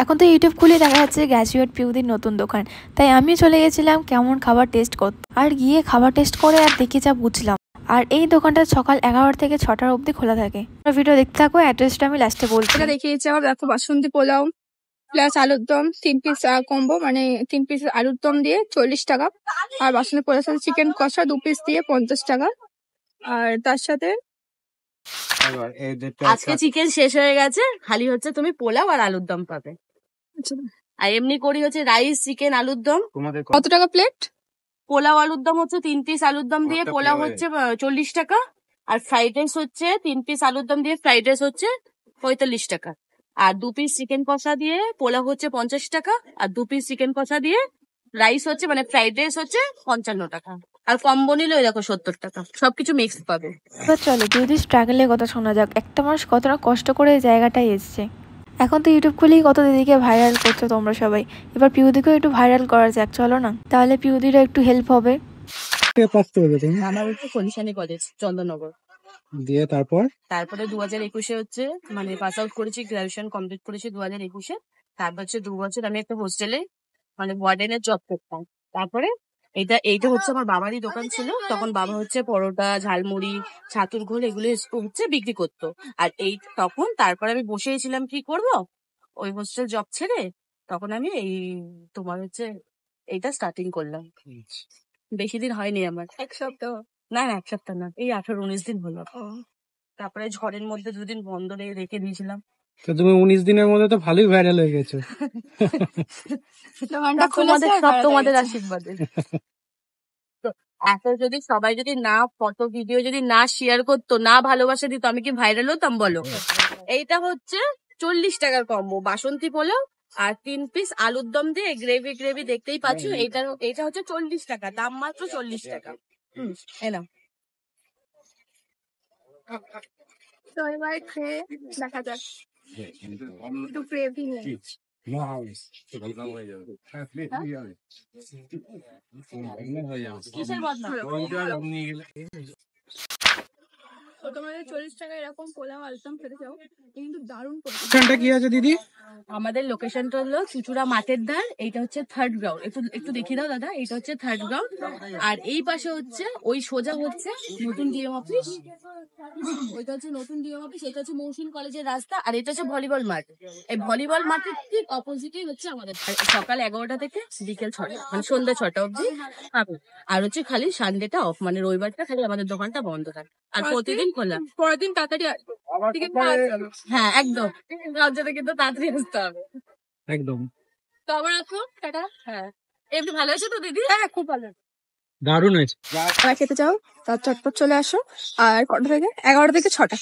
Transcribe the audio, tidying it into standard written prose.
এখন তো ইউটিউব খুলে দেখা যাচ্ছে গ্র্যাজুয়েট পিউদির নতুন দোকান, তাই আমিও চলে গেছিলাম কেমন খাবার টেস্ট করতে। আর গিয়ে খাবার টেস্ট করে আর দেখে যা বুঝলাম। আর এই দোকানটা সকাল 11টা থেকে 6টা অবধি খোলা থাকে। ভিডিও দেখতে থাকো, অ্যাড্রেসটা আমি লাস্টে বলছি। এটা দেখিয়েছি আমার, দেখো বাসন্তী পোলাও প্লাস আলুর দম 3 পিস কম্বো, মানে 3 পিস আলুর দম দিয়ে 40 টাকা, আর বাসন্তী পোলাও সাথে চিকেন কষা 2 পিস দিয়ে 50 টাকা। আর তার সাথে আজকে চিকেন শেষ হয়ে গেছে, খালি হচ্ছে তুমি পোলাও আর আলুর দম পাবে। আর এমনি করি হচ্ছে রাইস চিকেন আলুর দম। কত টাকা প্লেট? পোলাও আলুর দম হচ্ছে 3 পিস আলুর দম দিয়ে পোলাও হচ্ছে 40 টাকা, আর ফ্রাইড রাইস হচ্ছে 3 পিস আলুর দম দিয়ে ফ্রাইড রাইস হচ্ছে 45 টাকা, আর 2 পিস চিকেন কষা দিয়ে পোলাও হচ্ছে 50 টাকা, আর 2 পিস চিকেন কষা দিয়ে রাইস হচ্ছে মানে ফ্রাইড রাইস হচ্ছে 55 টাকা, আর কম্বো নিলে ওই দেখো 70 টাকা, সবকিছু মিক্স পাবে। এবার চলো পিউদির স্ট্রাগলের কথা শোনা যাক। একটা মানুষ কতটা কষ্ট করে এই জায়গাটায় এসছে। এখন তো ইউটিউব খুলেই কত দিদিকে ভাইরাল করছো তোমরা সবাই, এবার পিউদিকেও একটু ভাইরাল করা যাক, চলো না, তাহলে পিউদিরও একটু হেল্প হবে। আমার হচ্ছে কলিশানি কলেজ চন্দননগর দিয়ে তারপরে 2021-এ হচ্ছে মানে পাস আউট করেছি, গ্রাজুয়েশন কমপ্লিট করেছি 2021-এ। তারপর হচ্ছে 2 বছর আমি একটা হোস্টেলে মানে ওয়ার্ডেনের জব করতাম। তারপরে এইটা হচ্ছে আমার বাবারই দোকান ছিল, তখন বাবা হচ্ছে পরোটা ঝালমুড়ি ছাতুর ঘোল এগুলো হচ্ছে বিক্রি করতো। আর তখন তারপরে আমি বসেছিলাম কি করব, ওই হোস্টেল জব ছেড়ে তখন আমি তোমার হচ্ছে এইটা স্টার্টিং করলাম। বেশি দিন হয়নি আমার, 1 সপ্তাহ না 1 সপ্তাহ না, এই 18-19 দিন হলো। তারপরে ঝড়ের মধ্যে 2 দিন বন্ধ রেখে দিয়েছিলাম। তো তুমি 19 দিনের মধ্যে তো ভালোই ভাইরাল হয়ে গেছো। তোমাদের আশীর্বাদে। তো এত যদি সবাই যদি না ফটো ভিডিও যদি না শেয়ার করতো, না ভালোবাসা দিত, আমি কি ভাইরাল হতাম বলো? এইটা হচ্ছে 40 টাকার কম্বো, বাসন্তী পোলাও আর 3 পিস আলুর দম দিয়ে গ্রেভি দেখতেই পাচ্ছ। এইটা হচ্ছে 40 টাকা, দাম মাত্র 40 টাকা। এনা তো এবার খেয়ে দেখা যাক, একটু গ্রেভি নেই। কিসের বদনাম? তো তোমাদের 40 টাকা এরকম পোলাও আলুদম খেতে চাও, কিন্তু দারুণ। লোকেশনটা কি আছে দিদি? আমাদের লোকেশনটা হলো চুচুড়া মাঠের ধার, এইটা হচ্ছে 3rd গ্রাউন্ড। একটু দেখিয়ে দাও দাদা, এইটা হচ্ছে 3rd গ্রাউন্ড। আর এই পাশে হচ্ছে ওই সোজা হচ্ছে নতুন ডিএম অফিস, ওইটা হচ্ছে নতুন ডিএম অফিস, এটা হচ্ছে মৌসুমী কলেজের রাস্তা, আর এটা হচ্ছে ভলিবল মাঠ। এই ভলিবল মাঠের ঠিক অপোজিটেই হচ্ছে আমাদের। সকাল 11টা থেকে বিকেল 6টা মানে সন্ধ্যা 6টা অবধি পাবে। আর হচ্ছে খালি সানডেটা অফ, মানে রবিবারটা খালি আমাদের দোকানটা বন্ধ থাকে, আর প্রতিদিন খোলা। পরের দিন তাড়াতাড়ি হ্যাঁ একদম, রাজ্যটা কিন্তু তাড়াতাড়ি আসতে হবে একদম। তো আবার রাখো টাটা। হ্যাঁ এমনি ভালো আছে তো দিদি? হ্যাঁ খুব ভালো, দারুণ হয়েছে। খেতে চাও তার চটপট চলে আসো। আর কটা থেকে? 11টা থেকে 6টা।